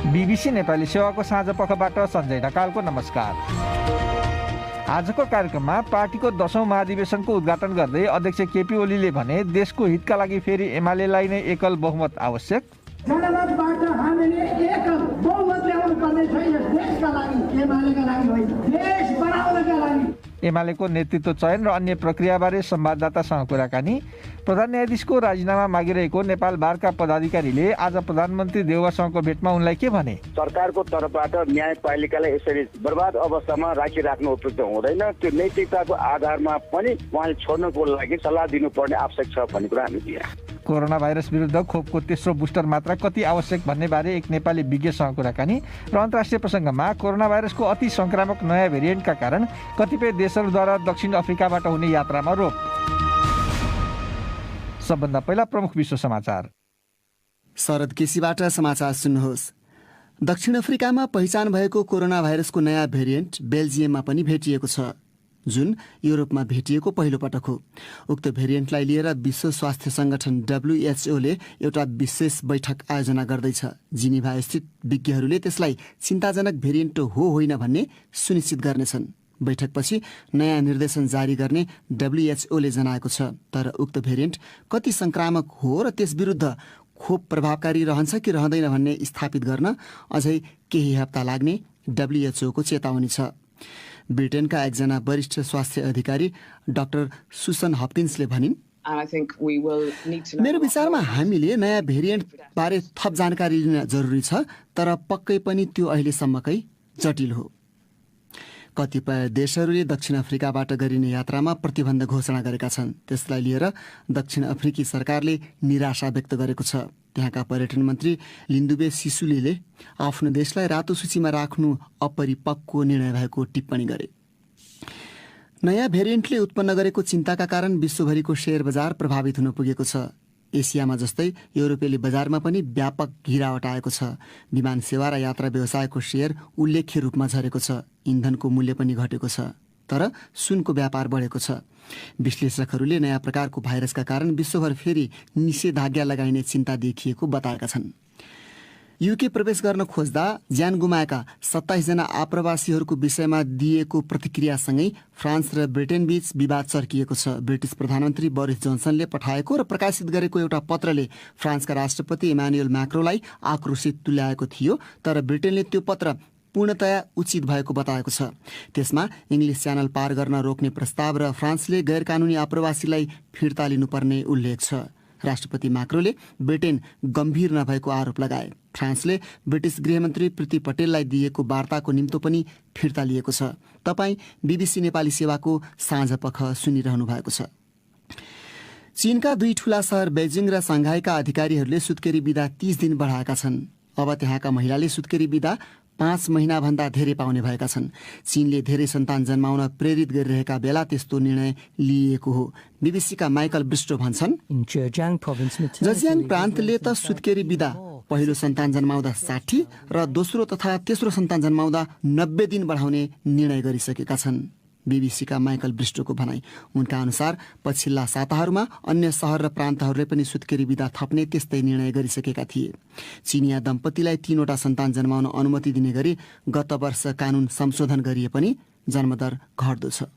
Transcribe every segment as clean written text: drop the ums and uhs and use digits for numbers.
BBC Nepali सेवाको साँझ पखबाट सञ्जय ढकालको नमस्कार। आजको कार्यक्रममा पार्टीको 10औं महाधिवेशनको उद्घाटन गर्दै अध्यक्ष केपी ओलीले भने देशको हितका लागि फेरि एमालेलाई नै एकल बहुमत आवश्यक। जनमतबाट हामीले एकल बहुमत ल्याउनु पर्ने छ यस देशका लागि, एमालेका लागि होइन, देश बनाउनका लागि। एमालेको नेतृत्व चयन र अन्य प्रक्रियाबारे संवाददातासँग कुराकानी। प्रधान न्यायाधीशको राजीनामा मागिरहेको नेपाल बारका पदाधिकारीले आज प्रधानमन्त्री देउवासँगको भेटमा उनलाई के भने? सरकारको तर्फबाट न्यायपालिकालाई यसरी बर्बाद अवस्थामा राखिराख्नु उपयुक्त हुँदैन। त्यो नैतिकताको आधारमा पनि उहाँले छोड्नको लागि सल्लाह दिनुपर्ने आवश्यक छ भन्ने कुरा हामी दिए। कोरोना भाइरस विरुद्ध खोपको तेस्रो बुस्टर मात्रा कति आवश्यक भन्ने बारे एक नेपाली विज्ञसँग कुराकानी र अन्तर्राष्ट्रिय प्रसङ्गमा कोरोना भाइरसको अति संक्रामक नयाँ भेरिएन्टका कारण कतिपय देशहरूद्वारा दक्षिण अफ्रिकाबाट हुने यात्रामा रोक। सबभन्दा पहिला प्रमुख विश्व समाचार। शरद केसीबाट समाचार सुन्नुहोस्। दक्षिण अफ्रिकामा पहिचान भएको कोरोना भाइरसको नयाँ भेरिएन्ट बेल्जियममा पनि भेटिएको छ, जुन युरोपमा भेटिएको पहिलो पटक हो। उक्त भेरिएन्टलाई लिएर विश्व स्वास्थ्य संगठन WHOले एउटा विशेष बैठक आयोजना गर्दैछ। जिनिभा स्थित विज्ञहरूले त्यसलाई चिन्ताजनक भेरिएन्ट हो होइन भन्ने सुनिश्चित गर्नेछन्। बैठकपछि नयाँ निर्देशन जारी गर्ने WHOले जनाएको छ। तर उक्त भेरिएन्ट कति संक्रामक हो र त्यस विरुद्ध खोप प्रभावकारी रहन्छ कि रहँदैन भन्ने स्थापित गर्न अझै केही हप्ता लाग्ने WHOको चेतावनी छ। ब्रिटेनका एकजना वरिष्ठ स्वास्थ्य अधिकारी डाक्टर सुसन हपकिन्सले भनिन्, मेरो विचारमा हामीले नयाँ भेरिएन्ट बारे थप जानकारी लिन जरुरी छ, तर पक्कै पनि त्यो अहिलेसम्मकै जटिल हो। कतिपय देशहरूले दक्षिण अफ्रिकाबाट गरिने यात्रामा प्रतिबन्ध घोषणा गरेका छन्। त्यसलाई लिएर दक्षिण अफ्रिकी सरकारले निराशा व्यक्त गरेको छ। त्यहाँका पर्यटन मन्त्री लिन्दुबे सिसुलीले आफ्नो देशलाई रातो सूचीमा राख्नु अपरिपक्व निर्णय भएको टिप्पणी गरे। नयाँ भेरिएन्टले उत्पन्न गरेको चिन्ताका कारण विश्वभरिको शेयर बजार प्रभावित हुन पुगेको छ। एसियामा जस्तै युरोपेली बजारमा पनि व्यापक गिरावट आएको छ। विमान सेवा र यात्रा व्यवसायको शेयर उल्लेख्य रूपमा झरेको छ। इन्धनको मूल्य पनि घटेको छ, तर सुनको व्यापार बढेको छ। विश्लेषकहरूले नयाँ प्रकारको भाइरसका कारण विश्वभर फेरि निषेधाज्ञा लगाइने चिन्ता देखिएको बताएका छन्। युके प्रवेश गर्न खोज्दा ज्यान गुमाएका 27 जना आप्रवासीहरूको विषयमा दिएको प्रतिक्रियासँगै फ्रान्स र ब्रिटेन बीच विवाद चर्किएको छ। ब्रिटिस प्रधानमन्त्री बोरिस जोन्सनले पठाएको र प्रकाशित गरेको एउटा पत्रले फ्रान्सका राष्ट्रपति इमानुएल म्याक्रोलाई आक्रोशित तुल्याएको थियो, तर ब्रिटेनले त्यो पत्र पूर्णतया उचित भएको बताएको छ। त्यसमा इङ्ग्लिस च्यानल पार गर्न रोक्ने प्रस्ताव र फ्रान्सले गैरकानुनी आप्रवासीलाई फिर्ता लिनुपर्ने उल्लेख छ। राष्ट्रपति म्याक्रोले ब्रिटेन गम्भीर नभएको आरोप लगाए। फ्रान्सले ब्रिटिस गृहमन्त्री प्रीति पटेललाई दिएको वार्ताको निम्तो पनि फिर्ता लिएको छ। तपाईँ बीबीसी नेपाली सेवाको साँझपख सुनिरहनु भएको छ। चीनका दुई ठूला सहर बेजिङ र साङ्घाईका अधिकारीहरूले सुत्केरी बिदा 30 दिन बढाएका छन्। अब त्यहाँका महिलाले सुत्केरी बिदा 5 महिनाभन्दा धेरै पाउने भएका छन्। चीनले धेरै सन्तान जन्माउन प्रेरित गरिरहेका बेला त्यस्तो निर्णय लिएको हो। बीबीसीका माइकल ब्रिस्टो भन्छन्, जजियाङ प्रान्तले त सुत्केरी बिदा पहिलो सन्तान जन्माउँदा 60 र दोस्रो तथा तेस्रो सन्तान जन्माउँदा 90 दिन बढाउने निर्णय गरिसकेका छन्। बीबीसीका माइकल ब्रिस्टोको भनाई। उनका अनुसार पछिल्ला साताहरूमा अन्य सहर र प्रान्तहरूले पनि सुत्केरी बिदा थप्ने त्यस्तै निर्णय गरिसकेका थिए। चिनिया दम्पतिलाई 3वटा सन्तान जन्माउन अनुमति दिने गरी गत वर्ष कानून संशोधन गरिए पनि जन्मदर घट्दो छ।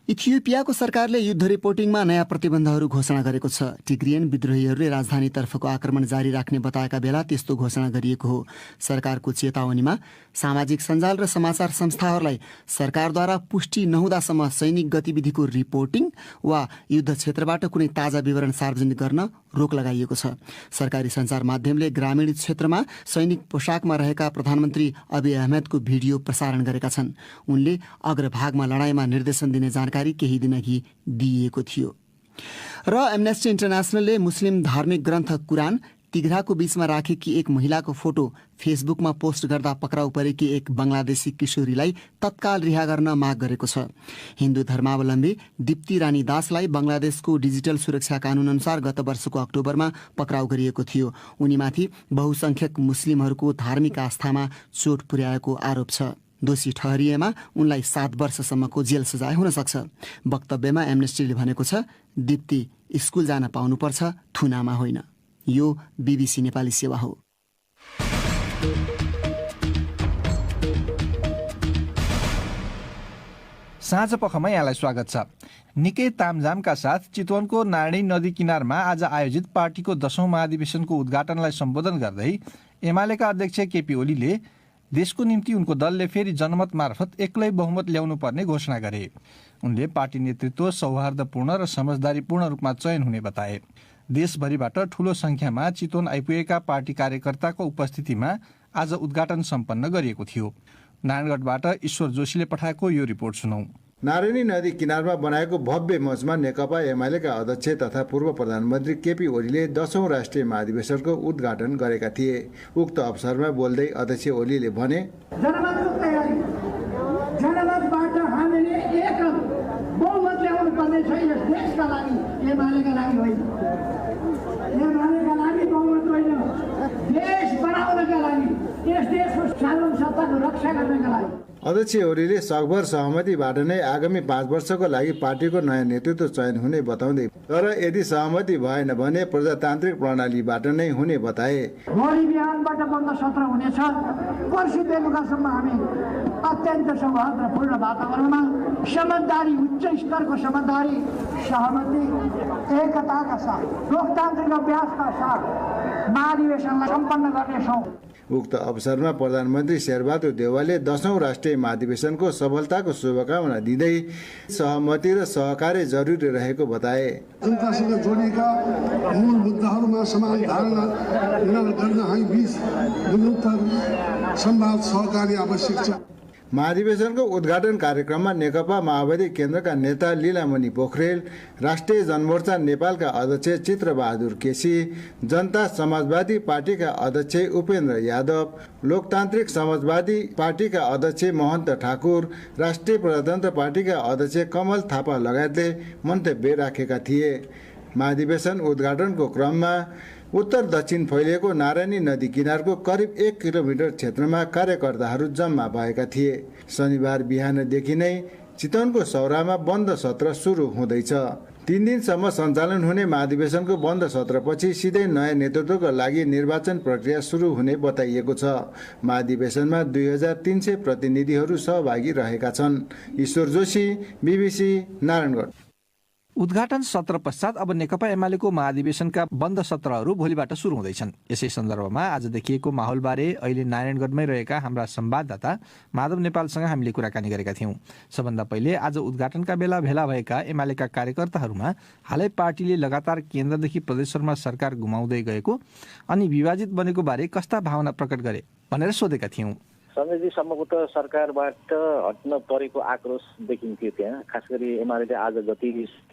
इथियोपियाको सरकारले युद्ध रिपोर्टिङमा नयाँ प्रतिबन्धहरू घोषणा गरेको छ। टिग्रियन विद्रोहीहरूले राजधानीतर्फको आक्रमण जारी राख्ने बताएका बेला त्यस्तो घोषणा गरिएको हो। सरकारको चेतावनीमा सामाजिक सञ्जाल र समाचार संस्थाहरूलाई सरकारद्वारा पुष्टि नहुँदासम्म सैनिक गतिविधिको रिपोर्टिङ वा युद्ध क्षेत्रबाट कुनै ताजा विवरण सार्वजनिक गर्न रोक लगाइएको छ। सरकारी सञ्चार माध्यमले ग्रामीण क्षेत्रमा सैनिक पोसाकमा रहेका प्रधानमन्त्री अबिय अहमेदको भिडियो प्रसारण गरेका छन्। उनले अग्रभागमा लडाईँमा निर्देशन दिने जानकारी केही दिनअघि दिइएको थियो। र एमनेस्टी इन्टरनेसनलले मुस्लिम धार्मिक ग्रन्थ कुरान तिघ्राको बीचमा राखेकी एक महिलाको फोटो फेसबुकमा पोस्ट गर्दा पक्राउ परेकी एक बङ्गलादेशी किशोरीलाई तत्काल रिहा गर्न माग गरेको छ। हिन्दू धर्मावलम्बी दिप्ती रानी दासलाई बङ्गलादेशको डिजिटल सुरक्षा कानून अनुसार गत वर्षको अक्टोबरमा पक्राउ गरिएको थियो। उनीमाथि बहुसंख्यक मुस्लिमहरूको धार्मिक आस्थामा चोट पुर्याएको आरोप छ। दोषी ठहरिएमा उनलाई 7 वर्षसम्मको जेल सजाय हुन सक्छ। वक्तव्यमा एमनेस्टीले भनेको छ, दिप्ती स्कुल जान पाउनुपर्छ, थुनामा होइन। यो बीबीसी नेपाली सेवा हो। साँझ पखमा यहाँलाई स्वागत छ। निकै तामझामका साथ चितवनको नारायणी नदी किनारमा आज आयोजित पार्टीको 10औं महाधिवेशनको उद्घाटनलाई सम्बोधन गर्दै एमालेका अध्यक्ष केपी ओलीले देशको निम्ति उनको दलले फेरि जनमत मार्फत एक्लै बहुमत ल्याउनु पर्ने घोषणा गरे। उनले पार्टी नेतृत्व सौहार्दपूर्ण र समझदारीपूर्ण रूपमा चयन हुने बताए। देशभरिबाट ठूलो संख्यामा चितवन आइपुगेका पार्टी कार्यकर्ताको उपस्थितिमा आज उद्घाटन सम्पन्न गरिएको थियो। नारायणगढबाट ईश्वर जोशीले पठाएको यो रिपोर्ट सुनौ। नारायणी नदी किनारमा बनाएको भव्य मञ्चमा नेकपा एमालेका अध्यक्ष तथा पूर्व प्रधानमन्त्री केपी ओलीले 10औं राष्ट्रिय महाधिवेशनको उद्घाटन गरेका थिए। उक्त अवसरमा बोल्दै अध्यक्ष ओलीले भने, जनमतको तयारी, जनमतबाट हामीले एक बहुमत ल्याउनु पर्ने छ। यस देशका लागि, एमालेका लागि होइन, एमालेका लागि बहुमत होइन, देश बनाउनका लागि, यस देशको सार्वभौम सत्ताको रक्षा गर्नका लागि। अध्यक्ष ओलीले सकभर सहमतिबाट नै आगामी 5 वर्षको लागि पार्टीको नयाँ नेतृत्व चयन हुने बताउँदै, तर यदि सहमति भएन भने प्रजातान्त्रिक प्रणालीबाट नै हुने बताए। भोलि बिहानबाट बन्द सत्र हुनेछ। पर्सि बेलुकासम्म हामी अत्यन्त सौहार्दपूर्ण वातावरणमा समझदारी, उच्च स्तरको समझदारी, सहमति, एकताका साथ, लोकतान्त्रिक अभ्यासका साथ महाधिवेशनलाई सम्पन्न गर्नेछौँ। उक्त अवसरमा प्रधानमन्त्री शेरबहादुर देउवाले 10औं राष्ट्रिय महाधिवेशनको सफलताको शुभकामना दिँदै सहमति र सहकार्य जरुरी रहेको बताए। जनतासँग जोडिएका मूल मुद्दाहरूमा समान धारणा गर्न हामी बीच निरन्तर संवाद सहकार्य आवश्यक छ। महाधिवेशनको उद्घाटन कार्यक्रममा नेकपा माओवादी केन्द्रका नेता लीलामणि पोखरेल, राष्ट्रिय जनमोर्चा नेपालका अध्यक्ष चित्रबहादुर केसी, जनता समाजवादी पार्टीका अध्यक्ष उपेन्द्र यादव, लोकतान्त्रिक समाजवादी पार्टीका अध्यक्ष महन्त ठाकुर, राष्ट्रिय प्रजातन्त्र पार्टीका अध्यक्ष कमल थापा लगायतले मन्तव्य राखेका थिए। महाधिवेशन उद्घाटनको क्रममा उत्तर दक्षिण फैलिएको नारायणी नदी किनारको करिब 1 किलोमिटर क्षेत्रमा कार्यकर्ताहरू जम्मा भएका थिए। शनिबार बिहानदेखि नै चितवनको सौरामा बन्द सत्र सुरु हुँदैछ। 3 दिनसम्म सञ्चालन हुने महाधिवेशनको बन्द सत्रपछि सिधै नयाँ नेतृत्वका लागि निर्वाचन प्रक्रिया सुरु हुने बताइएको छ। महाधिवेशनमा 2300 प्रतिनिधिहरू सहभागी रहेका छन्। ईश्वर जोशी, बीबीसी, नारायणगढ। उद्घाटन सत्र पश्चात अब नेकपा एमालेको महाधिवेशनका बन्द सत्रहरू भोलिबाट सुरु हुँदैछन्। यसै सन्दर्भमा आज देखिएको माहौलबारे अहिले नारायणगढमै रहेका हाम्रा संवाददाता माधव नेपालसँग हामीले कुराकानी गरेका थियौँ। सबभन्दा पहिले आज उद्घाटनका बेला भेला भएका एमालेका कार्यकर्ताहरूमा हालै पार्टीले लगातार केन्द्रदेखि प्रदेशहरूमा सरकार गुमाउँदै गएको अनि विभाजित बनेको बारे कस्ता भावना प्रकट गरे भनेर सोधेका थियौँ। सञ्जयजी, सम्भवतः सरकारबाट हट्न परेको आक्रोश देखिन्थ्यो त्यहाँ। खास गरी एमाले आज जति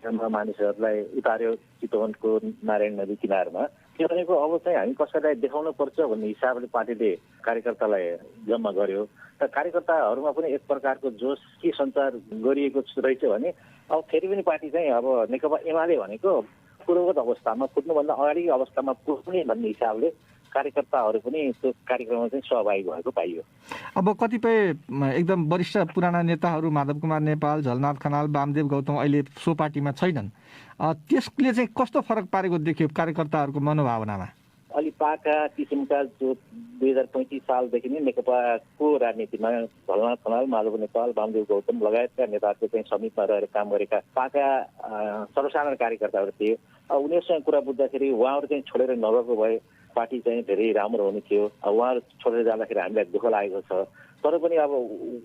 मानिसहरूलाई उतार्यो चितवनको नारायण नदी किनारमा, त्यो भनेको अब चाहिँ हामी कसैलाई देखाउन पर्छ भन्ने हिसाबले पार्टीले कार्यकर्तालाई जम्मा गर्यो। र कार्यकर्ताहरूमा पनि एक प्रकारको जोस के सञ्चार गरिएको रहेछ भने अब फेरि पनि पार्टी चाहिँ अब नेकपा एमाले भनेको पूर्वगत अवस्थामा, फुट्नुभन्दा अगाडिको अवस्थामा पुग्ने भन्ने हिसाबले कार्यकर्ताहरू पनि त्यो कार्यक्रममा चाहिँ सहभागी भएको पाइयो। अब कतिपय एकदम वरिष्ठ पुराना नेताहरू माधव कुमार नेपाल, झलनाथ खनाल, वामदेव गौतम अहिले सो पार्टीमा छैनन्। त्यसले चाहिँ कस्तो फरक पारेको देखियो कार्यकर्ताहरूको मनोभावनामा? अलि पाका किसिमका जो 2035 सालदेखि नै नेकपाको राजनीतिमा झलनाथ खनाल, माधव नेपाल, वामदेव गौतम लगायतका नेताहरूको चाहिँ समितिमा रहेर काम गरेका पाका सर्वसाधारण कार्यकर्ताहरू थिए। उनीहरूसँग कुरा बुझ्दाखेरि उहाँहरू चाहिँ छोडेर नगएको भए पार्टी चाहिँ धेरै राम्रो हुने थियो। उहाँहरू छोडेर जाँदाखेरि हामीलाई दुःख लागेको छ। तर पनि अब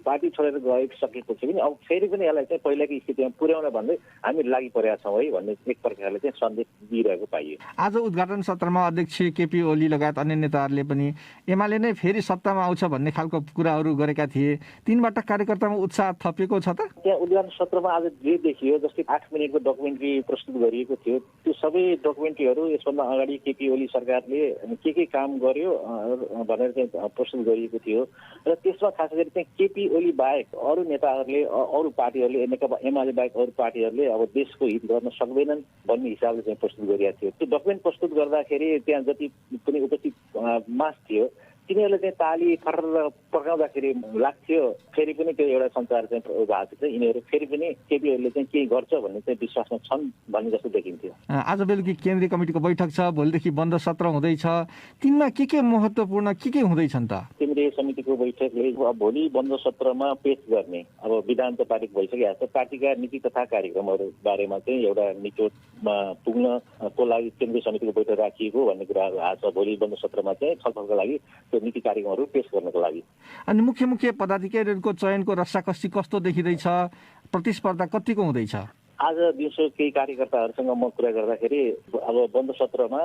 पार्टी छोडेर गइसकेपछि पनि अब फेरि पनि यसलाई चाहिँ पहिलाको स्थितिमा पुर्याउन भन्दै हामी लागि परेका छौँ है भन्ने एक प्रकारले चाहिँ सन्देश दिइरहेको पाइयो। आज उद्घाटन सत्रमा अध्यक्ष केपी ओली लगायत अन्य नेताहरूले पनि एमाले नै फेरि सत्तामा आउँछ भन्ने खालको कुराहरू गरेका थिए। तिनबाट कार्यकर्तामा उत्साह थपिएको छ त? त्यहाँ उद्घाटन सत्रमा आज जे देखियो, जस्तै 8 मिनटको डकुमेन्ट्री प्रस्तुत गरिएको थियो, त्यो सबै डकुमेन्ट्रीहरू यसभन्दा अगाडि केपी ओली सरकारले के काम गर्यो भनेर चाहिँ प्रस्तुत गरिएको थियो। र त्यसमा खास गरी चाहिँ केपी ओली बाहेक अरू नेताहरूले, अरू पार्टीहरूले, नेकपा एमाले बाहेक अरू पार्टीहरूले अब देशको हित गर्न सक्दैनन् भन्ने हिसाबले चाहिँ प्रस्तुत गरिएको थियो। त्यो डकुमेन्ट प्रस्तुत गर्दाखेरि त्यहाँ जति पनि उपस्थित मास थियो तिनीहरूले चाहिँ ताली फर्र पकाउँदाखेरि लाग्थ्यो फेरि पनि त्यो एउटा सञ्चार चाहिँ भएको थियो। यिनीहरू फेरि पनि केपी ओलीले चाहिँ केही गर्छ भन्ने चाहिँ विश्वासमा छन् भन्ने जस्तो देखिन्थ्यो। आज बेलुकी केन्द्रीय कमिटीको बैठक छ, भोलिदेखि बन्द सत्र हुँदैछ। तिनमा के महत्त्वपूर्ण के हुँदैछन् त? केन्द्रीय केन्द्रीय समितिको बैठकले भोलि बन्द सत्रमा पेश गर्ने अब विधान त पारित भइसकेको छ। पार्टीका नीति तथा कार्यक्रमहरू बारेमा चाहिँ एउटा निचोडमा पुग्नको लागि केन्द्रीय समितिको बैठक राखिएको भन्ने कुराहरू आज भोलि बन्द सत्रमा चाहिँ छलफलको लागि त्यो नीति कार्यक्रमहरू पेश गर्नको लागि। अनि मुख्य मुख्य पदाधिकारीहरूको चयनको रस्साकस्सी कस्तो देखिँदैछ, प्रतिस्पर्धा कतिको हुँदैछ? आज दिउँसो केही कार्यकर्ताहरूसँग म कुरा गर्दाखेरि अब बन्द सत्रमा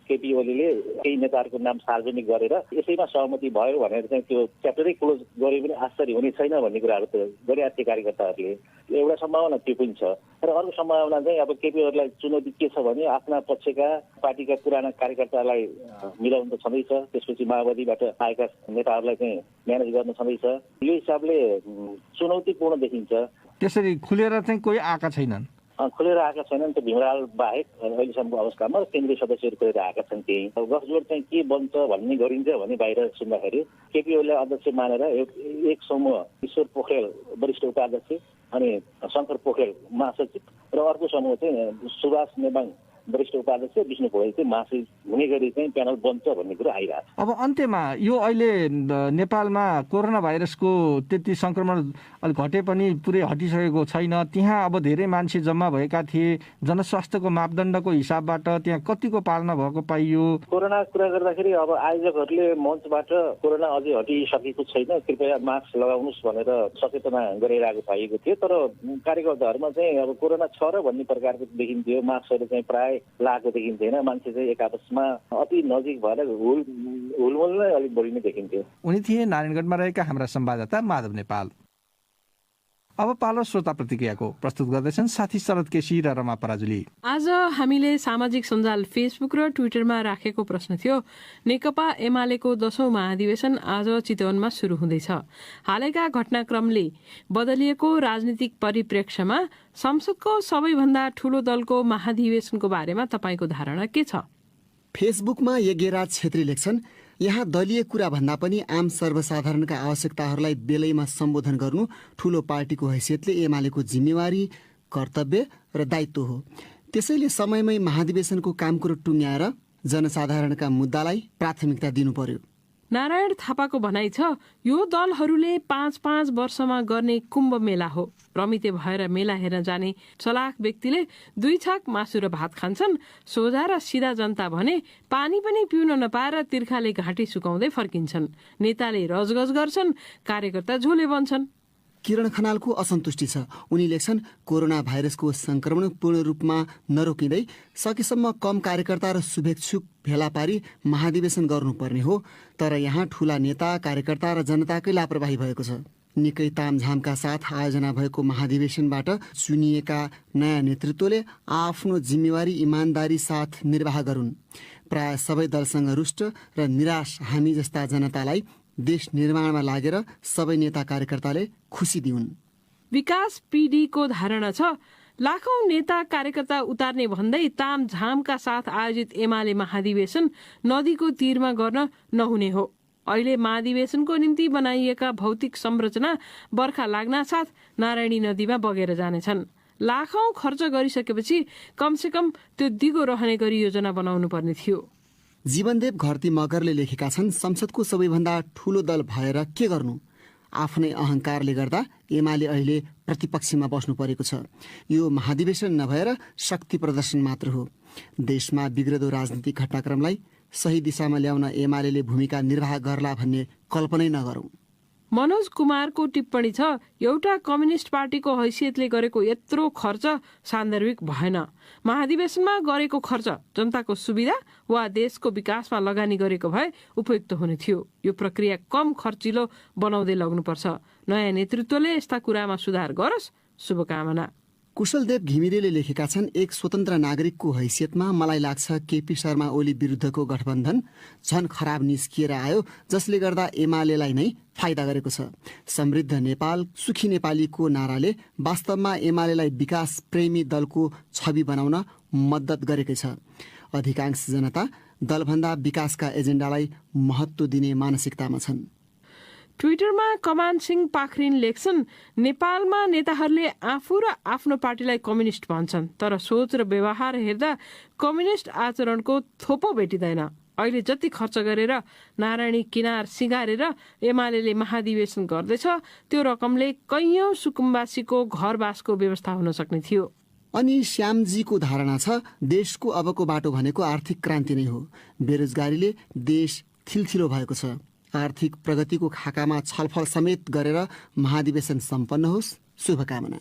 केपी ओलीले केही नेताहरूको नाम सार्वजनिक गरेर यसैमा सहमति भयो भनेर चाहिँ त्यो च्याप्टरै क्लोज गरे पनि आश्चर्य हुने छैन भन्ने कुराहरू त गरिरहेको थिए कार्यकर्ताहरूले। एउटा सम्भावना त्यो पनि छ र अर्को सम्भावना चाहिँ अब केपी ओलीलाई चुनौती के छ भने आफ्ना पक्षका पार्टीका पुराना कार्यकर्तालाई मिलाउनु त छँदैछ, त्यसपछि माओवादीबाट आएका नेताहरूलाई चाहिँ म्यानेज गर्न छँदैछ। यो हिसाबले चुनौतीपूर्ण देखिन्छ। त्यसरी खुलेर चाहिँ कोही आएका छैनन्, खुलेर आएका छैनन्। त्यो भीमराल बाहेक अहिलेसम्मको अवस्थामा केन्द्रीय सदस्यहरू खुलेर आएका छन्। त्यही गठजोड चाहिँ के बन्छ भन्ने गरिन्छ भने बाहिर सुन्दाखेरि केपी ओलीलाई अध्यक्ष मानेर एक समूह ईश्वर पोखरेल वरिष्ठ उपाध्यक्ष अनि शङ्कर पोखरेल महासचिव र अर्को समूह चाहिँ सुभाष नेवाङ वरिष्ठ उपाध्यक्ष, विष्णु पौडेल चाहिँ महासचिव हुने गरी चाहिँ प्यानल बन्छ भन्ने कुरो आइरहेको छ। अब अन्त्यमा यो अहिले नेपालमा कोरोना भाइरसको त्यति सङ्क्रमण अलिक घटे पनि पुरै हटिसकेको छैन। त्यहाँ अब धेरै मान्छे जम्मा भएका थिए। जनस्वास्थ्यको मापदण्डको हिसाबबाट त्यहाँ कतिको पालना भएको पाइयो? कोरोना कुरा गर्दाखेरि अब आयोजकहरूले मञ्चबाट कोरोना अझै हटिसकेको छैन, कृपया मास्क लगाउनुहोस् भनेर सचेतना गरिरहेको पाइएको थियो। तर कार्यकर्ताहरूमा चाहिँ अब कोरोना छ र भन्ने प्रकारको देखिन्थ्यो। मास्कहरू चाहिँ प्राय लागेको देखिन्थेन। मान्छे चाहिँ एक आपसमा अति नजिक भएर हुलमुल नै अलिक बढी नै देखिन्थ्यो। उनी थिए नारायणगढमा रहेका हाम्रा संवाददाता माधव नेपाल। अब पालो श्रोता प्रतिक्रियाको। प्रस्तुत गर्दैछन् साथी शरद केसी र रमा पराजुली। आज हामीले सामाजिक सञ्जाल फेसबुक र ट्विटरमा राखेको प्रश्न थियो, नेकपा एमालेको 10औं महाधिवेशन आज चितवनमा सुरु हुँदैछ। हालैका घटनाक्रमले बदलिएको राजनीतिक परिप्रेक्ष्यमा संसदको सबैभन्दा ठूलो दलको महाधिवेशनको बारेमा तपाईको धारणा के छ? फेसबुकमा यज्ञराज छेत्री लेख्छन्, यहाँ दलीय कुरा भन्दा पनि आम सर्वसाधारणका आवश्यकताहरूलाई बेलैमा सम्बोधन गर्नु ठूलो पार्टीको हैसियतले एमालेको जिम्मेवारी, कर्तव्य र दायित्व हो। त्यसैले समयमै महाधिवेशनको काम कुरो टुङ्ग्याएर जनसाधारणका मुद्दालाई प्राथमिकता दिनु पर्यो। नारायण थापाको भनाइ छ, यो दलहरूले 5-5 वर्षमा गर्ने कुम्भ मेला हो। रमिते भएर मेला हेर्न जाने चलाक व्यक्तिले 2 छाक मासु र भात खान्छन्। सोझा र सिधा जनता भने पानी पनि पिउन नपाएर तिर्खाले घाँटी सुकाउँदै फर्किन्छन्। नेताले रजगज गर्छन्, कार्यकर्ता झोले बन्छन्। किरण खनालको असन्तुष्टि छ। उनी लेख्छन्, कोरोना भाइरसको संक्रमण पूर्ण रूपमा नरोकिँदै सकेसम्म कम कार्यकर्ता र शुभेच्छुक भेला पारी महाधिवेशन गर्नुपर्ने हो। तर यहाँ ठूला नेता, कार्यकर्ता र जनताकै लापरवाही भएको छ। निकै तामझामका साथ आयोजना भएको महाधिवेशनबाट चुनिएका नयाँ नेतृत्वले आफ्नो जिम्मेवारी इमानदारी साथ निर्वाह गरून्। प्राय सबै दलसँग रुष्ट र निराश हामी जस्ता जनतालाई देश निर्माणमा लागेर सबै नेता कार्यकर्ताले खुसी दिउन्। विकास पीडीको धारणा छ, लाखौं नेता कार्यकर्ता उतार्ने भन्दै तामझामका साथ आयोजित एमाले महाधिवेशन नदीको तीरमा गर्न नहुने हो। अहिले महाधिवेशनको निम्ति बनाइएका भौतिक संरचना बर्खा लाग्नासाथ नारायणी नदीमा बगेर जानेछन्। लाखौं खर्च गरिसकेपछि कमसेकम त्यो दिगो रहने गरी योजना बनाउनु पर्ने थियो। जीवनदेव घरती मगरले लेखेका छन्, संसदको सबैभन्दा ठूलो दल भएर के गर्नु? आफ्नै अहंकारले गर्दा एमाले अहिले प्रतिपक्षमा बस्नु परेको छ। यो महाधिवेशन नभएर शक्ति प्रदर्शन मात्र हो। देशमा बिग्रदो राजनीतिक घटनाक्रमलाई सही दिशामा ल्याउन एमाले भूमिका निर्वाह गर्ला भन्ने कल्पनै नगरौं। मनोज कुमारको टिप्पणी छ, एउटा कम्युनिस्ट पार्टीको हैसियतले गरेको यत्रो खर्च सान्दर्भिक भएन। महाधिवेशनमा गरेको खर्च जनताको सुविधा वा देशको विकासमा लगानी गरेको भए उपयुक्त हुने थियो। यो प्रक्रिया कम खर्चिलो बनाउँदै लग्नुपर्छ। नयाँ नेतृत्वले यस्ता कुरामा सुधार गरोस्। शुभकामना। कुशलदेव घिमिरेले लेखेका छन्, एक स्वतन्त्र नागरिकको हैसियतमा मलाई लाग्छ केपी शर्मा ओली विरुद्धको गठबन्धन झन खराब निस्किएर आयो, जसले गर्दा एमालेलाई नै फाइदा गरेको छ। समृद्ध नेपाल, सुखी नेपालीको नाराले वास्तवमा एमालेलाई विकास प्रेमी दलको छवि बनाउन मद्दत गरेकै छ। अधिकांश जनता दलभन्दा विकासका एजेन्डालाई महत्त्व दिने मानसिकतामा छन्। ट्विटरमा कमान सिंह पाखरिन लेख्छन्, नेपालमा नेताहरूले आफू र आफ्नो पार्टीलाई कम्युनिस्ट भन्छन्, तर सोच र व्यवहार हेर्दा कम्युनिस्ट आचरणको थोपो भेटिँदैन। अहिले जति खर्च गरेर नारायणी किनार सिँगारेर एमाले महाधिवेशन गर्दैछ त्यो रकमले कैयौं सुकुम्बासीको घरबासको व्यवस्था हुन सक्ने थियो। अनि श्यामजीको धारणा छ देशको अबको बाटो भनेको आर्थिक क्रान्ति नै हो। बेरोजगारीले देश थिलथिलो भएको छ। आर्थिक प्रगतिको खाकामा छलफल समेत गरेर महाधिवेशन सम्पन्न होस्, शुभकामना।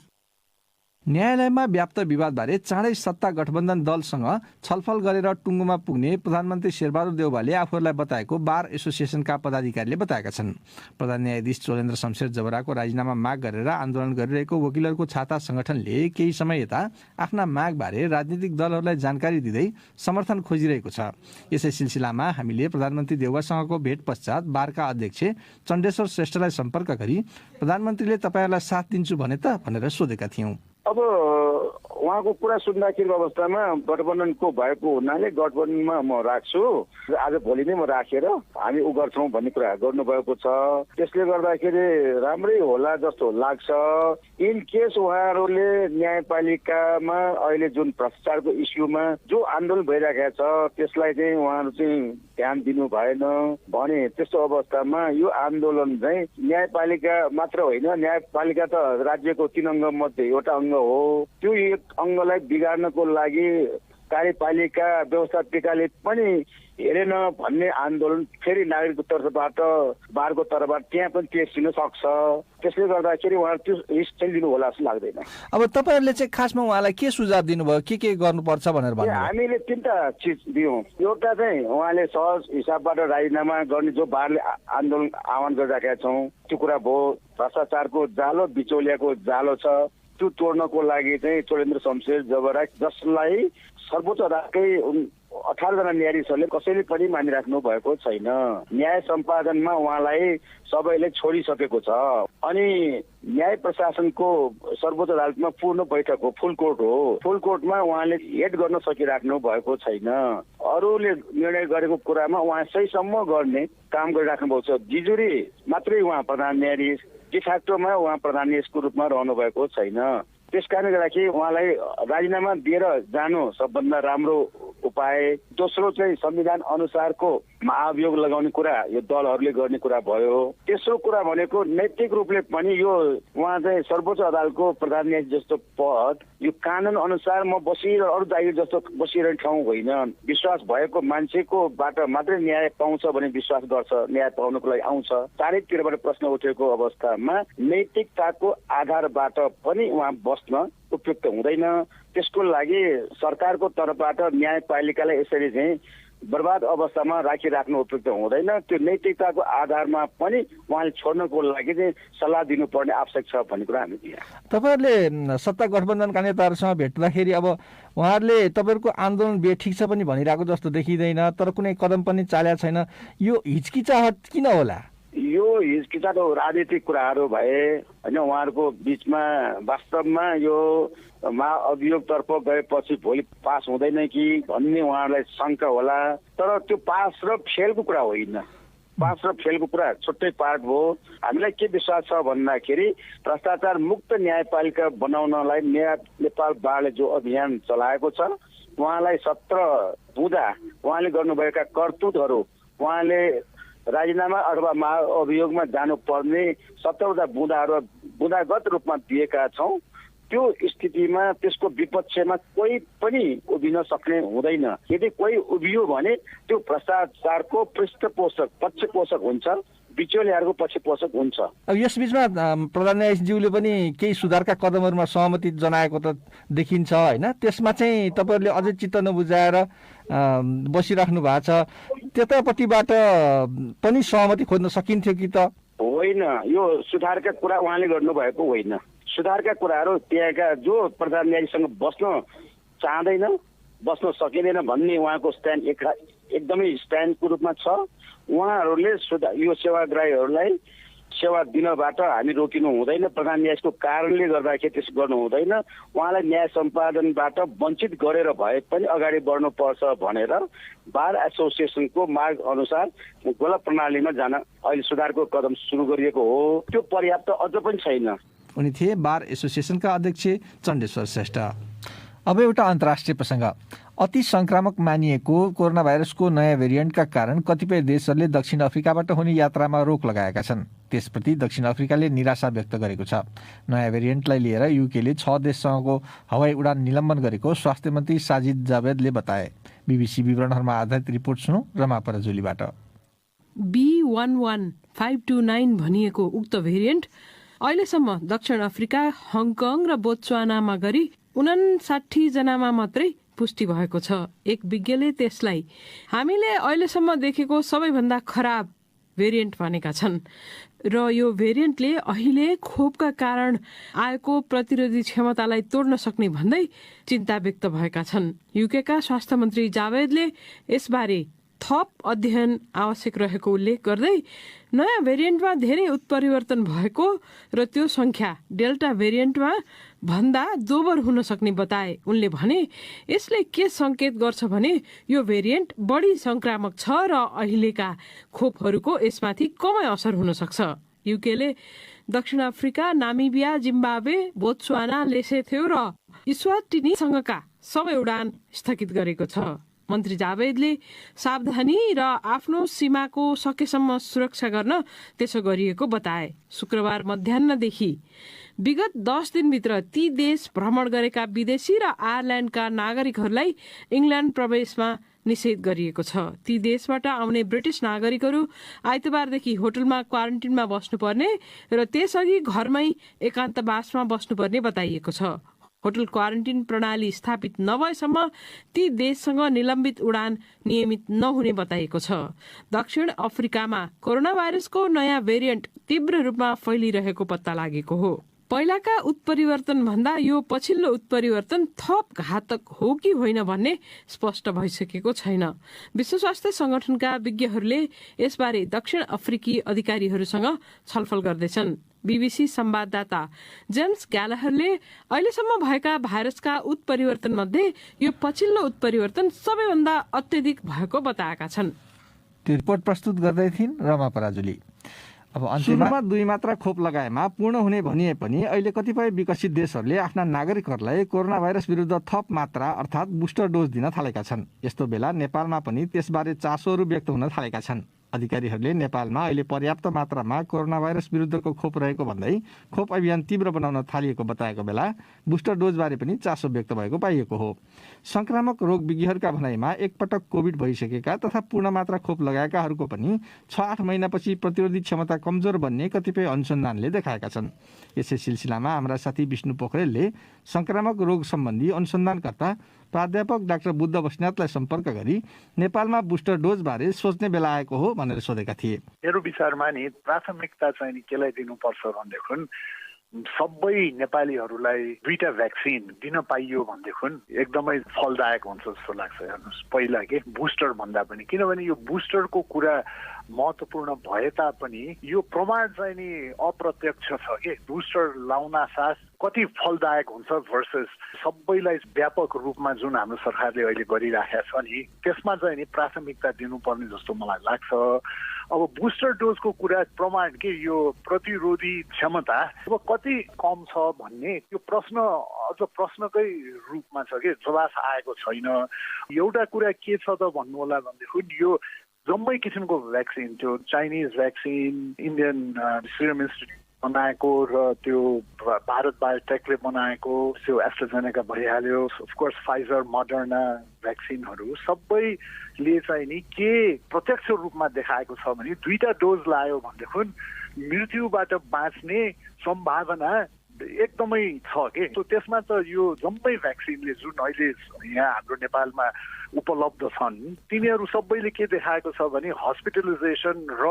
न्यायालयमा व्याप्त विवादबारे चाँडै सत्ता गठबन्धन दलसँग छलफल गरेर टुङ्गोमा पुग्ने प्रधानमन्त्री शेरबहादुर देउवाले आफूहरूलाई बताएको बार एसोसिएसनका पदाधिकारीले बताएका छन्। प्रधान न्यायाधीश चोलेन्द्र शमशेर जबराको राजीनामा माग गरेर आन्दोलन गरिरहेको वकिलहरूको छाता संगठनले केही समय यता आफ्ना मागबारे राजनीतिक दलहरूलाई जानकारी दिँदै समर्थन खोजिरहेको छ। यसै सिलसिलामा हामीले प्रधानमन्त्री देउवासँगको भेट पश्चात बारका अध्यक्ष चण्डेश्वर श्रेष्ठलाई सम्पर्क गरी प्रधानमन्त्रीले तपाईँहरूलाई साथ दिन्छु भने त भनेर सोधेका थियौँ। अब उहाँको कुरा सुन्दाखेरि अवस्थामा गठबन्धनको भएको हुनाले गठबन्धनमा म राख्छु, आज भोलि नै म राखेर हामी उ गर्छौँ भन्ने कुरा गर्नुभएको छ। त्यसले गर्दाखेरि राम्रै होला जस्तो लाग्छ। इन केस उहाँहरूले न्यायपालिकामा अहिले जुन भ्रष्टाचारको इस्युमा जो आन्दोलन भइरहेको छ त्यसलाई चाहिँ उहाँहरू चाहिँ ध्यान दिनु भएन भने त्यस्तो अवस्थामा यो आन्दोलन चाहिँ न्यायपालिका मात्र होइन, न्यायपालिका त राज्यको 3 अङ्ग मध्ये एउटा अङ्ग हो। त्यो एक अङ्गलाई बिगार्नको लागि कार्यपालिका व्यवस्थापिकाले पनि हेरेन भन्ने आन्दोलन फेरि नागरिकको तर्फबाट बारको तर्फबाट त्यहाँ पनि तेर्सिन सक्छ। त्यसले गर्दाखेरि उहाँहरू त्यो रिस्क चाहिँ लिनु होला जस्तो लाग्दैन। अब तपाईँहरूले चाहिँ खासमा उहाँलाई के सुझाव दिनुभयो, के गर्नुपर्छ भनेर भन्नु? हामीले 3टा चिज दियौँ। एउटा चाहिँ उहाँले सहज हिसाबबाट राजीनामा गर्ने जो बारले आन्दोलन आह्वान गरिराखेका छौँ त्यो कुरा भयो। भ्रष्टाचारको जालो बिचौलियाको जालो छ त्यो तोड्नको लागि चाहिँ चोलेन्द्र शमशेर जबरा जसलाई सर्वोच्च अदालतकै 18 जना न्यायाधीशहरूले कसैले पनि मानिराख्नु भएको छैन। न्याय सम्पादनमा उहाँलाई सबैले छोडिसकेको छ। अनि न्याय प्रशासनको सर्वोच्च अदालतमा पूर्ण बैठक हो, फुल कोर्ट हो। फुल कोर्टमा उहाँले हेड गर्न सकिराख्नु भएको छैन। अरूले निर्णय गरेको कुरामा उहाँ सहीसम्म गर्ने काम गरिराख्नु भएको छ। जिजुरी मात्रै उहाँ प्रधान न्यायाधीश, डिफेक्टोमा उहाँ प्रधान न्यायाधीशको रूपमा रहनु भएको छैन। त्यस कारणले गर्दाखेरि उहाँलाई राजीनामा दिएर जानु सबभन्दा राम्रो उपाय। दोस्रो चाहिँ संविधान अनुसारको महाभियोग लगाउने कुरा यो दलहरूले गर्ने कुरा भयो। तेस्रो कुरा भनेको नैतिक रूपले पनि यो उहाँ चाहिँ सर्वोच्च अदालतको प्रधान न्यायाधीश जस्तो पद यो कानुन अनुसार म बसिरह अरू जागिर जस्तो बसिरहने ठाउँ होइन। विश्वास भएको मान्छेको बाट मात्रै न्याय पाउँछ भने विश्वास गर्छ, न्याय पाउनको लागि आउँछ। चारैतिरबाट प्रश्न उठेको अवस्थामा नैतिकताको आधारबाट पनि उहाँ बस्न उपयुक्त हुँदैन। त्यसको लागि सरकारको तर्फबाट न्यायपालिकालाई यसरी चाहिँ बर्बाद अवस्थामा राखिराख्नु उपयुक्त हुँदैन। त्यो नैतिकताको आधारमा पनि उहाँले छोड्नको लागि चाहिँ सल्लाह दिनुपर्ने आवश्यक छ भन्ने कुरा हामी दियौँ। तपाईँहरूले सत्ता गठबन्धनका नेताहरूसँग भेट्दाखेरि अब उहाँहरूले तपाईँहरूको आन्दोलन ठिक छ पनि भनिरहेको जस्तो देखिँदैन, तर कुनै कदम पनि चालेको छैन। यो हिचकिचाहट किन होला? यो हिचकिचाहट राजनीतिक कुराहरू भए होइन, उहाँहरूको बिचमा वास्तवमा यो महाअभियोगतर्फ गएपछि भोलि पास हुँदैन कि भन्ने उहाँहरूलाई शङ्का होला। तर त्यो पास र फेलको कुरा होइन। पास र फेलको कुरा छुट्टै पार्ट हो। हामीलाई के विश्वास छ भन्दाखेरि भ्रष्टाचार मुक्त न्यायपालिका बनाउनलाई नेपाल बारले जो अभियान चलाएको छ उहाँलाई 17 बुँदा उहाँले गर्नुभएका करतुतहरू उहाँले राजीनामा अथवा महाअभियोगमा जानुपर्ने 17वटा बुँदाहरू बुँदागत रूपमा दिएका छौँ। त्यो स्थितिमा त्यसको विपक्षमा कोही पनि उभिन सक्ने हुँदैन। यदि कोही उभियो भने त्यो भ्रष्टाचारको पृष्ठपोषक पक्षपोषक हुन्छ, बिचौलियाहरूको पक्षपोषक हुन्छ। अब यस बीचमा प्रधान न्यायाधीशज्यूले पनि केही सुधारका कदमहरूमा सहमति जनाएको त देखिन्छ होइन? त्यसमा चाहिँ तपाईँहरूले अझै चित्त नबुझाएर बसिराख्नु भएको छ। त्यतापट्टिबाट पनि सहमति खोज्न सकिन्थ्यो कि त? होइन, यो सुधारका कुरा उहाँले गर्नुभएको होइन। सुधारका कुराहरू त्यहाँका जो प्रधान न्यायाधीशसँग बस्न चाहँदैन, बस्न सकिँदैन भन्ने उहाँको स्ट्यान्ड एकदमै स्ट्यान्डको रूपमा छ। उहाँहरूले यो सेवाग्राहीहरूलाई सेवा दिनबाट हामी रोकिनु हुँदैन। प्रधान न्यायाधीशको कारणले गर्दाखेरि त्यसो गर्नु हुँदैन। उहाँलाई न्याय सम्पादनबाट वञ्चित गरेर भए पनि अगाडि बढ्नुपर्छ भनेर बार एसोसिएसनको माग अनुसार गोला प्रणालीमा जान अहिले सुधारको कदम सुरु गरिएको हो। त्यो पर्याप्त अझ पनि छैन। उनी थिए बार एसोसिएसनका अध्यक्ष चण्डेश्वर श्रेष्ठ। अब एउटा अन्तर्राष्ट्रिय प्रसङ्ग। अति संक्रामक मानिएको कोरोना भाइरसको नयाँ भेरिएन्टका कारण कतिपय देशहरूले दक्षिण अफ्रिकाबाट हुने यात्रामा रोक लगाएका छन्। त्यसप्रति दक्षिण अफ्रिकाले निराशा व्यक्त गरेको छ। नयाँ भेरिएन्टलाई लिएर युकेले 6 देशसँगको हवाई उडान निलम्बन गरेको स्वास्थ्य मन्त्री साजिद जावेदले बताए। बीबीसी विवरणहरूमा आधारित रिपोर्ट सुनौ रमा परजुलीबाट। B11529 भनिएको उक्त भेरिएन्ट अहिलेसम्म दक्षिण अफ्रिका, हङकङ र बोत्सवानामा गरी 59 जनामा मात्रै पुष्टि भएको छ। एक विज्ञले त्यसलाई हामीले अहिलेसम्म देखेको सबैभन्दा खराब भेरिएन्ट भनेका छन् र यो भेरिएन्टले अहिले खोपका कारण आएको प्रतिरोधी क्षमतालाई तोड्न सक्ने भन्दै चिन्ता व्यक्त भएका छन्। युकेका स्वास्थ्य मन्त्री जावेदले यसबारे थप अध्ययन आवश्यक रहेको उल्लेख गर्दै नयाँ भेरिएन्टमा धेरै उत्परिवर्तन भएको र त्यो संख्या डेल्टा भेरिएन्टमा भन्दा दोबर हुन सक्ने बताए। उनले भने यसले के संकेत गर्छ भने यो भेरिएन्ट बढी संक्रामक छ र अहिलेका खोपहरूको यसमाथि कमै असर हुन सक्छ। युकेले दक्षिण अफ्रिका, नामिबिया, जिम्बाब्वे, बोत्सवाना, लेसेथो र इस्वाटिनीसँगका सबै उडान स्थगित गरेको छ। मन्त्री जावेदले सावधानी र आफ्नो सीमाको सकेसम्म सुरक्षा गर्न त्यसो गरिएको बताए। शुक्रबार मध्याह्नदेखि विगत 10 दिनभित्र ती देश भ्रमण गरेका विदेशी र आयरल्यान्डका नागरिकहरूलाई इङ्ल्यान्ड प्रवेशमा निषेध गरिएको छ। ती देशबाट आउने ब्रिटिस नागरिकहरू आइतबारदेखि होटलमा क्वारेन्टिनमा बस्नुपर्ने र त्यसअघि घरमै एकान्तवासमा बस्नुपर्ने बताइएको छ। होटल क्वारेन्टिन प्रणाली स्थापित नभएसम्म ती देशसँग निलम्बित उडान नियमित नहुने बताइएको छ। दक्षिण अफ्रिकामा कोरोना भाइरसको नयाँ भेरिएन्ट तीव्र रूपमा फैलिरहेको पत्ता लागेको हो। पहिलाका उत्परिवर्तन भन्दा यो पछिल्लो उत्परिवर्तन थप घातक हो कि होइन भन्ने स्पष्ट भइसकेको छैन। विश्व स्वास्थ्य संगठनका विज्ञहरूले यसबारे दक्षिण अफ्रिकी अधिकारीहरूसँग छलफल गर्दैछन्। बीबीसी संवाददाता जेम्स ग्यालाहरले अहिलेसम्म भएका भाइरसका उत्परिवर्तन मध्ये यो पछिल्लो उत्परिवर्तन सबैभन्दा अत्यधिक भएको बताएका छन्। त्यो रिपोर्ट प्रस्तुत गर्दै थिइन् रमा पराजुली। अब सुरुमा 2 मात्रा खोप लगाएमा पूर्ण हुने भनिए पनि अहिले कतिपय विकसित देशहरूले आफ्ना नागरिकहरूलाई कोरोना भाइरस विरुद्ध थप मात्रा अर्थात् बुस्टर डोज दिन थालेका छन्। यस्तो बेला नेपालमा पनि त्यसबारे चासोहरू व्यक्त हुन थालेका छन्। अधिकारीहरूले नेपालमा अहिले पर्याप्त मात्रामा कोरोना भाइरस विरुद्धको खोप रहेको भन्दै खोप अभियान तीव्र बनाउन थालिएको बताएको बेला बुस्टर डोजबारे पनि चासो व्यक्त भएको पाइएको हो। संक्रामक रोग विज्ञहरूका भनाइमा एकपटक कोभिड भइसकेका तथा पूर्ण मात्रा खोप लगाएकाहरूको पनि 6-8 महिनापछि प्रतिरोधी क्षमता कमजोर बन्ने कतिपय अनुसन्धानले देखाएका छन्। यसै सिलसिलामा हाम्रा साथी विष्णु पोखरेलले संक्रामक रोग सम्बन्धी अनुसन्धानकर्ता प्राध्यापक डाक्टर बुद्ध बस्नेतलाई सम्पर्क गरी नेपालमा बुस्टर डोज बारे सोच्ने बेला आएको हो भनेर सोधेका थिए। मेरो विचारमा नि प्राथमिकता चाहिँ केलाई दिनुपर्छ भनेदेखि सबै नेपालीहरूलाई 2टा भ्याक्सिन दिन पाइयो भनेदेखि एकदमै फलदायक हुन्छ जस्तो लाग्छ। हेर्नुहोस्, पहिला के बुस्टर भन्दा पनि, किनभने यो बुस्टरको कुरा महत्त्वपूर्ण भए तापनि यो प्रमाण चाहिँ नि अप्रत्यक्ष छ के बुस्टर लाउन साथ कति फलदायक हुन्छ भर्सेस सबैलाई व्यापक रूपमा जुन हाम्रो सरकारले अहिले गरिराखेको छ नि त्यसमा चाहिँ नि प्राथमिकता दिनुपर्ने जस्तो मलाई लाग्छ। अब बुस्टर डोजको कुरा प्रमाण के यो प्रतिरोधी क्षमता अब कति कम छ भन्ने यो प्रश्न अझ प्रश्नकै रूपमा छ कि जवाफ आएको छैन। एउटा कुरा के छ त भन्नु होला भनेदेखि यो जम्मै किसिमको भ्याक्सिन, त्यो Chinese vaccine, Indian serum institute बनाएको र त्यो भारत बायोटेकले बनाएको त्यो एस्ट्राजेनेका भइहाल्यो, अफकोर्स फाइजर, मोडर्ना भ्याक्सिनहरू सबैले चाहिँ नि के प्रत्यक्ष रूपमा देखाएको छ भने 2टा डोज लायो भनेदेखि मृत्युबाट बाँच्ने सम्भावना एकदमै छ के। त्यसमा त यो जम्मै भ्याक्सिनले जुन अहिले यहाँ हाम्रो नेपालमा उपलब्ध छन् तिनीहरू सबैले के देखाएको छ भने हस्पिटलाइजेसन र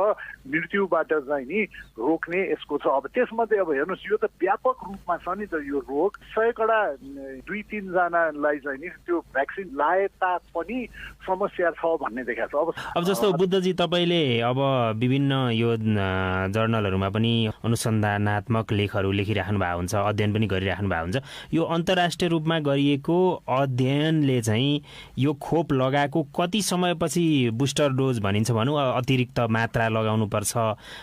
मृत्युबाट चाहिँ नि रोक्ने यसको छ। अब त्यसमध्ये अब हेर्नुहोस् यो त व्यापक रूपमा छ नि त यो रोग 100 2-3 जनालाई चाहिँ नि त्यो भ्याक्सिन लाए तापनि समस्या छ भन्ने देखाएको छ। अब जस्तो बुद्धजी तपाईँले अब विभिन्न यो जर्नलहरूमा पनि अनुसन्धानात्मक लेखहरू लेखिराख्नु भएको हुन्छ, अध्ययन पनि गरिराख्नु भएको हुन्छ। यो अन्तर्राष्ट्रिय रूपमा गरिएको अध्ययनले चाहिँ यो खोप लगाएको कति समयपछि बुस्टर डोज भनिन्छ भनौँ अतिरिक्त मात्रा लगाउनुपर्छ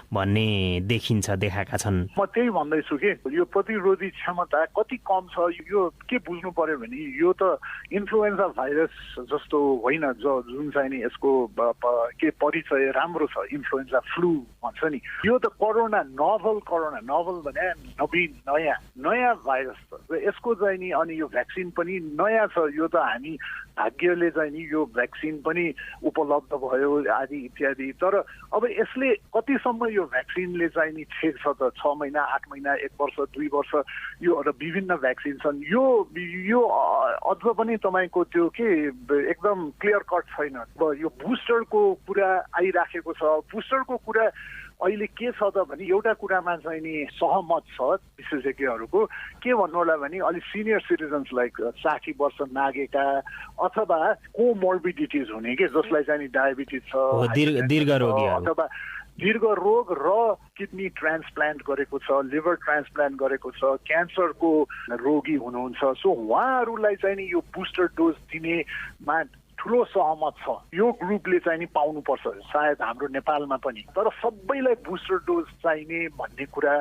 भन्ने देखाएका छन्। म त्यही भन्दैछु कि यो प्रतिरोधी क्षमता कति कम छ यो के बुझ्नु पर्यो भने यो त इन्फ्लुएन्जा भाइरस जस्तो होइन जुन चाहिँ नि यसको के परिचय राम्रो छ, इन्फ्लुएन्जा फ्लू भन्छ नि। यो त कोरोना नोभल भने नवीन नयाँ भाइरस छ र यसको चाहिँ नि अनि यो भ्याक्सिन पनि नयाँ छ। यो त हामी भाग्यले चाहिँ नि यो भ्याक्सिन पनि उपलब्ध भयो आदि इत्यादि। तर अब यसले कतिसम्म यो भ्याक्सिनले चाहिँ नि छेक्छ त 6 महिना 8 महिना 1 वर्ष 2 वर्ष यो विभिन्न भ्याक्सिन छन्। यो अझ पनि तपाईँको त्यो के एकदम क्लियर कट छैन। अब यो बुस्टरको कुरा आइराखेको छ। बुस्टरको कुरा अहिले के छ त भने एउटा कुरामा चाहिँ नि सहमत छ विशेषज्ञहरूको। के भन्नु होला भने अलि सिनियर सिटिजन्स लाइक 60 वर्ष नागेका अथवा कोमोर्बिडिटिज हुने के जसलाई चाहिँ नि डायबिटिज छ, दीर्घ रोगी अथवा दीर्घ रोग र किडनी ट्रान्सप्लान्ट गरेको छ, लिभर ट्रान्सप्लान्ट गरेको छ, क्यान्सरको रोगी हुनुहुन्छ। सो उहाँहरूलाई चाहिँ नि यो बुस्टर डोज दिनेमा ठुलो सहमत छ। यो ग्रुपले चाहिँ नि पाउनुपर्छ सायद हाम्रो नेपालमा पनि। तर सबैलाई बुस्टर डोज चाहिने भन्ने कुरा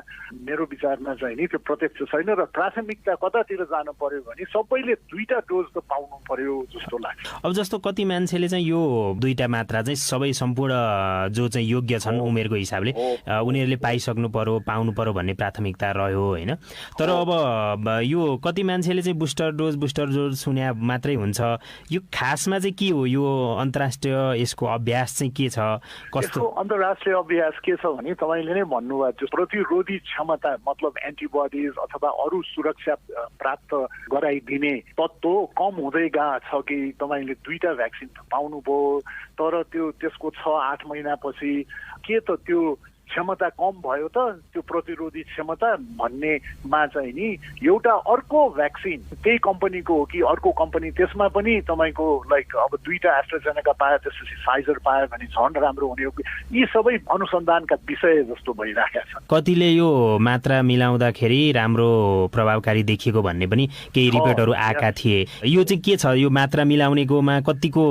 मेरो विचारमा चाहिँ नि त्यो प्रत्यक्ष छैन र प्राथमिकता कतातिर जानु पर्यो भने सबैले 2टा डोज त पाउनु पर्यो जस्तो लाग्छ। अब जस्तो कति मान्छेले चाहिँ यो 2टा मात्रा चाहिँ सबै सम्पूर्ण जो चाहिँ योग्य छन् उमेरको हिसाबले उनीहरूले पाइसक्नु पर्यो पाउनु पर्यो भन्ने प्राथमिकता रह्यो होइन। तर अब यो कति मान्छेले चाहिँ बुस्टर डोज सुन्या मात्रै हुन्छ। यो खासमा के हो यो अन्तर्राष्ट्रिय यसको अभ्यास चाहिँ के छ कस्तो? अन्तर्राष्ट्रिय अभ्यास के छ भने तपाईँले नै भन्नुभयो त्यो प्रतिरोधी क्षमता मतलब एन्टिबडिज अथवा अरू सुरक्षा प्राप्त गराइदिने तत्त्व कम हुँदै गएको छ कि तपाईँले 2टा भ्याक्सिन पाउनुभयो तर त्यसको 6-8 महिनापछि के त त्यो क्षमता कम भयो त त्यो प्रतिरोधी क्षमता भन्नेमा चाहिँ नि एउटा अर्को भ्याक्सिन त्यही कम्पनीको हो कि अर्को कम्पनी त्यसमा पनि तपाईँको लाइक अब 2टा एस्ट्राजेनेका पायो त्यसपछि फाइजर पायो भने झन् राम्रो हुने हो कि यी सबै अनुसन्धानका विषय जस्तो भइराखेका छन्। कतिले यो मात्रा मिलाउँदाखेरि राम्रो प्रभावकारी देखिएको भन्ने पनि केही रिपोर्टहरू आएका थिए। यो चाहिँ के छ यो मात्रा मिलाउनेकोमा कतिको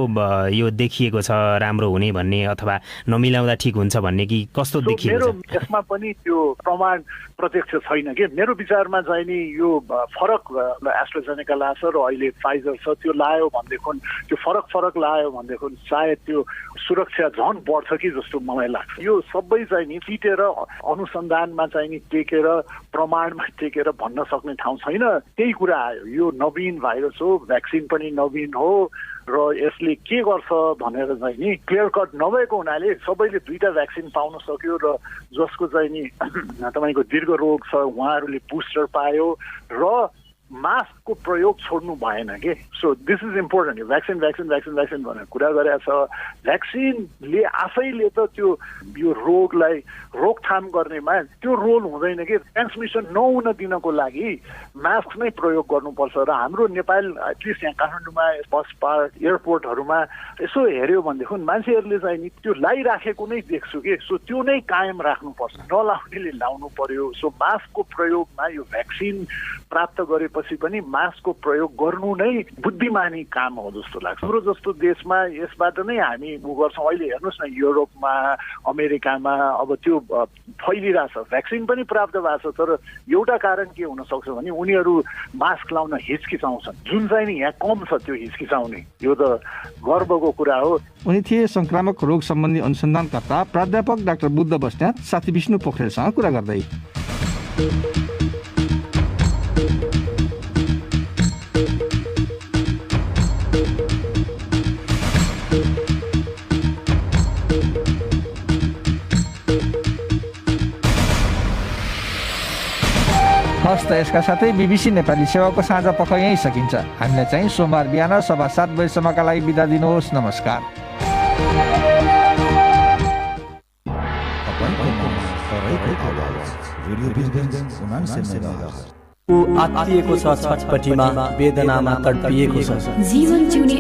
यो देखिएको छ राम्रो हुने भन्ने अथवा नमिलाउँदा ठिक हुन्छ भन्ने कि कस्तो देखिएको? मेरो यसमा पनि त्यो प्रमाण प्रत्यक्ष छैन कि मेरो विचारमा चाहिँ नि यो फरक एस्ट्राजेनेका लाछ र अहिले फाइजर छ त्यो लायो भनेदेखि त्यो फरक लायो भनेदेखि सायद त्यो सुरक्षा झन् बढ्छ कि जस्तो मलाई लाग्छ। यो सबै चाहिँ नि टिकेर अनुसन्धानमा चाहिँ नि टेकेर प्रमाणमा टेकेर भन्न सक्ने ठाउँ छैन। त्यही कुरा आयो यो नवीन भाइरस हो, भ्याक्सिन पनि नवीन हो र यसले के गर्छ भनेर चाहिँ नि क्लियर कट नभएको हुनाले सबैले 2टा भ्याक्सिन पाउन सक्यो र जसको चाहिँ नि तपाईँको दीर्घ रोग छ उहाँहरूले बुस्टर पायो र मास्कको प्रयोग छोड्नु भएन के। So this is important. Vaccine भनेर कुरा गरेको छ। भ्याक्सिनले आफैले त त्यो यो रोगलाई रोकथाम गर्नेमा त्यो रोल हुँदैन कि ट्रान्समिसन नहुन दिनको लागि मास्क नै प्रयोग गर्नुपर्छ। र हाम्रो नेपाल एटलिस्ट यहाँ काठमाडौँमा बस पार्क एयरपोर्टहरूमा यसो हेऱ्यो भनेदेखि मान्छेहरूले चाहिँ नि त्यो लाइराखेको नै देख्छु कि। सो त्यो नै कायम राख्नुपर्छ, नलाउनेले लाउनु पर्यो। सो मास्कको प्रयोगमा यो भ्याक्सिन प्राप्त गरेपछि पनि मास्कको प्रयोग गर्नु नै बुद्धिमानी काम हो जस्तो लाग्छ। हाम्रो जस्तो देशमा यसबाट नै हामी गर्छौँ। अहिले हेर्नुहोस् न युरोपमा अमेरिकामा अब त्यो फैलिरहेछ, भ्याक्सिन पनि प्राप्त भएको छ तर एउटा कारण के हुनसक्छ भने उनीहरू मास्क लाउन हिचकिचाउँछन् जुन चाहिँ नि यहाँ कम छ त्यो हिचकिचाउने। यो त गर्वको कुरा हो। उनी थिए संक्रामक रोग सम्बन्धी अनुसन्धानकर्ता प्राध्यापक डाक्टर बुद्ध बस्नेत साथी विष्णु पोखरेलसँग कुरा गर्दै। हस् त यसका साथै BBC नेपाली सेवाको साँझ पख यहीँ सकिन्छ। हामीलाई चाहिँ सोमबार बिहान 7:15 बजेसम्मका लागि बिदा दिनुहोस्। नमस्कार। ऊ आत्तिएको छ छटपटीमा, वेदनामा तडपिएको छ। जीवन जिउने